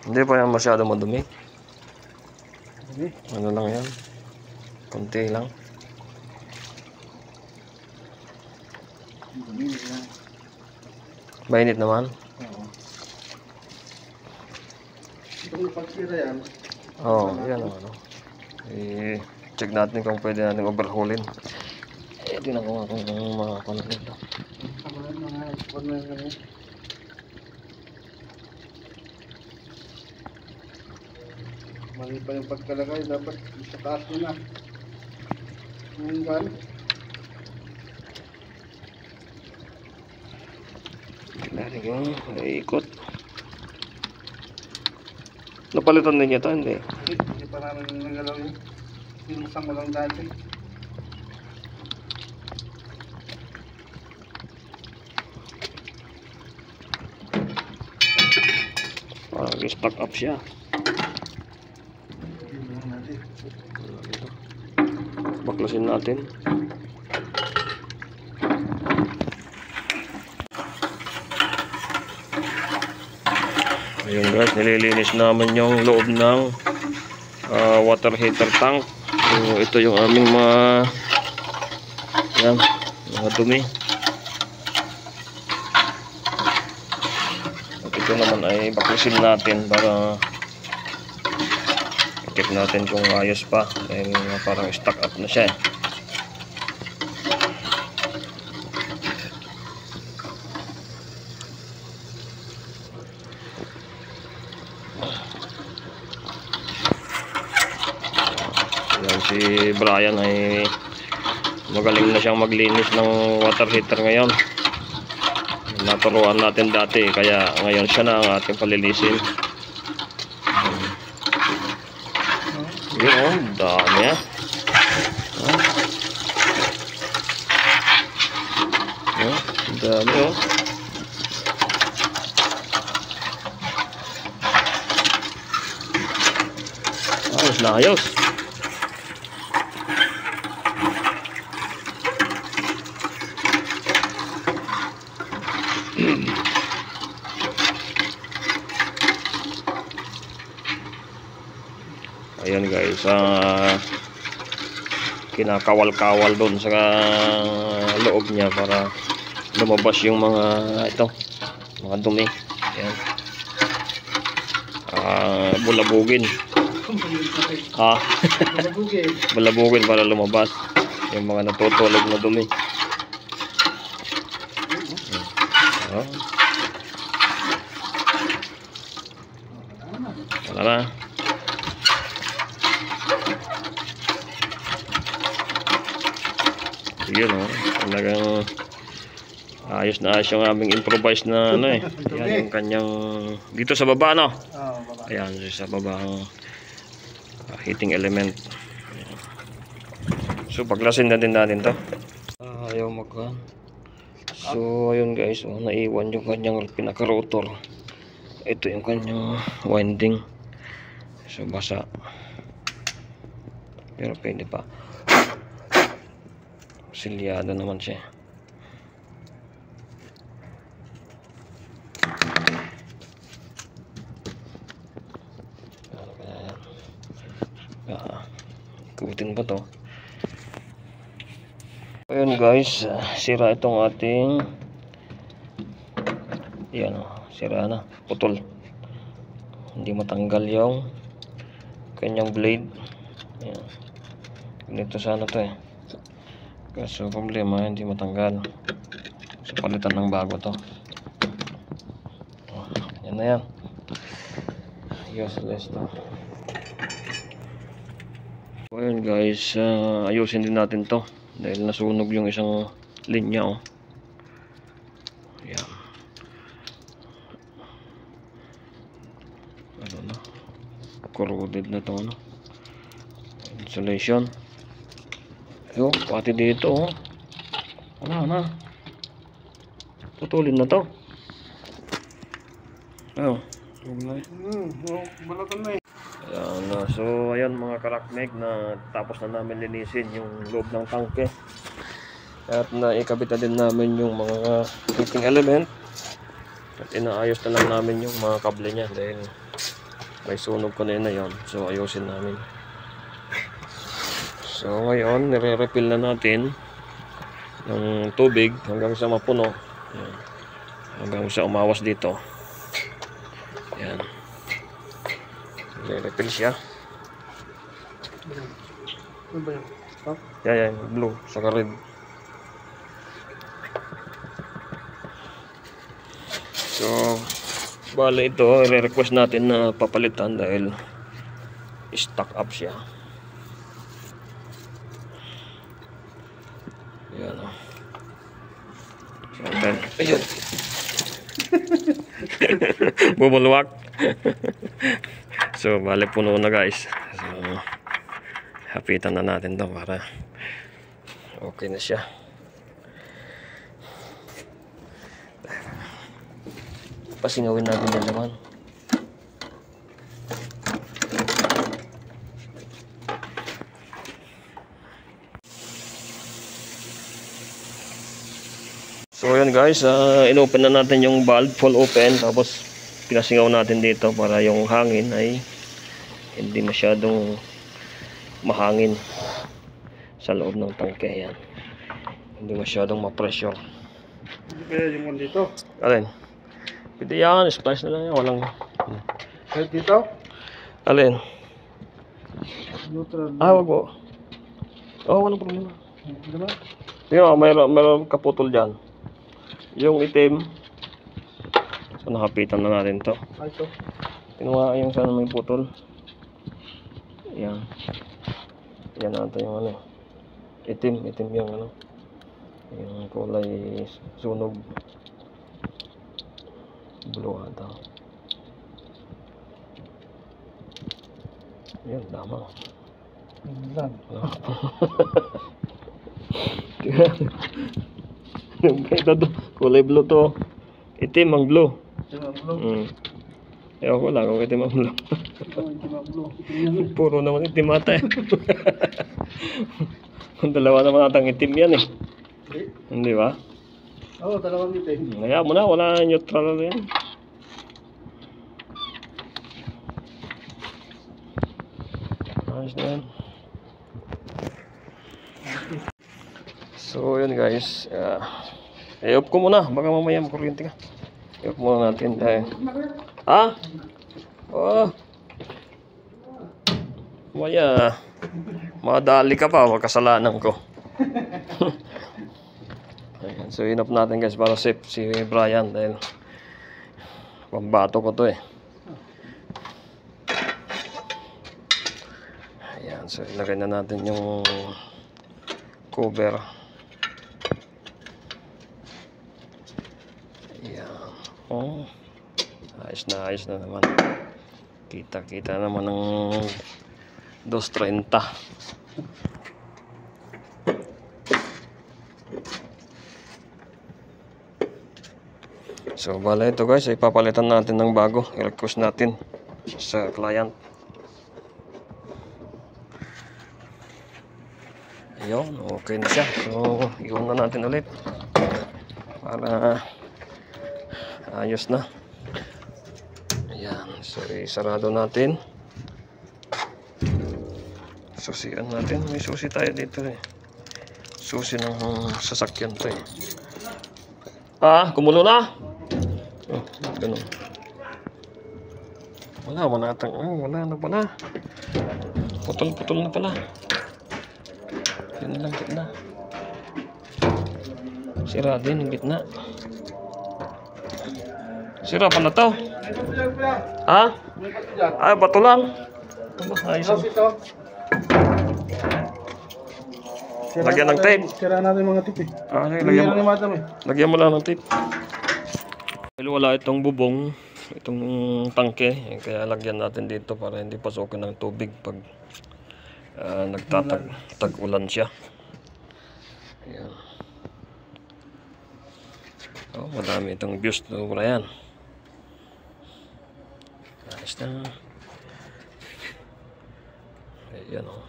Hindi pa yan masyado madumi. Okay. Ano lang yan. Kunti lang. Mainit naman. Oo. Itong pagsira yan. Oo, yan ano. I-check natin kung pwede natin overhaulin. Tingnan ko nga kung makakakunan nito. Mga export na kami. Mali pa yung pagkalagay. Dapat sa taas mo na. Yung gan. Lari yung ikot. Napalitan din ito, hindi? Hindi pa namin nagalaw yun. Pinusang mo lang dati. Stock up siya. Baklasin natin. Ayun guys, nililinis namin yung loob ng water heater tank. So, ito yung aming mga dumi. At ito naman ay baklasin natin para check natin kung ayos pa, dahil parang stock up na siya. Yan, si Brian ay magaling na siyang maglinis ng water heater ngayon. Naturuan natin dati, kaya ngayon siya na ang ating palilisin. Yun, dami ah. Dami oh. Ayos na ayos. Ayan guys, kinakawal-kawal doon sa loob niya para lumabas yung mga mga dumi. Ayan. Bulabugin. Bulabugin para lumabas yung mga natutulog na dumi. Wala na. Yun talagang ayos na ayos yung aming improvised na yan yung kanyang dito sa baba ayan sa baba heating element. So paglasin na din natin to. Ayaw magkan. So ayun guys, naiwan yung kanyang pinaka-rotor. Ito yung kanyang winding. So basa. Pero pwede pa. Silyado naman siya. Ikutin ba to? Ayun guys, sira itong ating yan sira na, putol. Hindi matanggal yung kanyang blade. Yan. Ganito sana to kaso problema hindi matanggal, so palitan ng bago to. Yan na yan, useless to. So ayun guys, ayusin din natin to dahil nasunog yung isang linya yan. Corroded na to insulation. Yo, pati dito wala na, putulin na to. Balatan na ayan, so ayan mga karakmeg, na tapos na namin linisin yung loob ng tangke at naikabit na din namin yung mga heating element at inaayos na lang namin yung mga kable nya dahil May sunog kanina yon. So ayusin namin. So ngayon, nire-refill na natin ng tubig hanggang sa mapuno. Yan. Hanggang sa umawas dito. Yan. Nire-refill siya. Ano ba yun? Oh? Yan, blue, saka red. So, bale ito, i-request natin na papalitan dahil stock up siya. Yan o. So, then, ayun. Bumulwak. So, bale puno na guys. So, hapitan na natin to para okay na siya. Pasingawin natin yan naman. So yun guys, inopen na natin yung valve, full open, tapos pinasingaw natin dito para yung hangin ay hindi masyadong mahangin sa loob ng tangke. Yan, hindi masyadong ma-pressure. Hindi kaya yung one dito? Alin? Pwede yan, splice na lang yan, walang... Kahit dito? Alin? Neutral. Wag mo. Walang problema. Di ba? Tingnan mo, mayroon kaputol dyan. Yung itim. So nakapitan na natin to. Ito. Tingnan mo yung sana may putol. Yan. Yan natin yung ano. Itim yung ano. Yung kulay sunog. Blue ata. Yan, tama. Yan. Ito to, kulay blue to. Itim ang blue. Ewan ko lang kung itim ang blue. Puro naman itim ata eh. Kung dalawa naman atang itim yan eh. Hindi ba? Oo, dalawang itim. Kaya mo na, wala neutral na yan. Ayos na yan. So yun guys, i-off ko muna, baka mamaya makuryente ka. I-off muna natin dahil mamaya madali ka pa, kasalanan ko. Ayan, so in-off natin guys para safe si Brian dahil pambato ko to eh. Ayan, so ilagay na natin yung cover. Oh, ayos na naman. Kita naman ng 230. So bala ito guys, ay papalitan natin ng bago. I-request natin sa client. Ayun, okay na siya. So iwan na natin ulit para ayos na. Ayan, so isarado natin. Susian natin. May susi tayo dito eh. Susi ng sasakyan to eh. Kumulo na? Ganun. Wala na pala. Putol na pala. Yun lang gitna. Sira din yung gitna. Sira pala to. Bato lang. Ayos. Lagyan ng tape. Sira natin mga tape eh. Lagyan mo lang ng tape. Dahil wala itong bubong, itong tangke, kaya lagyan natin dito para hindi pasokin ng tubig pag nagtatag-ulan siya. Ayan. Madami itong views to Brian. Ayos na. Ayan o.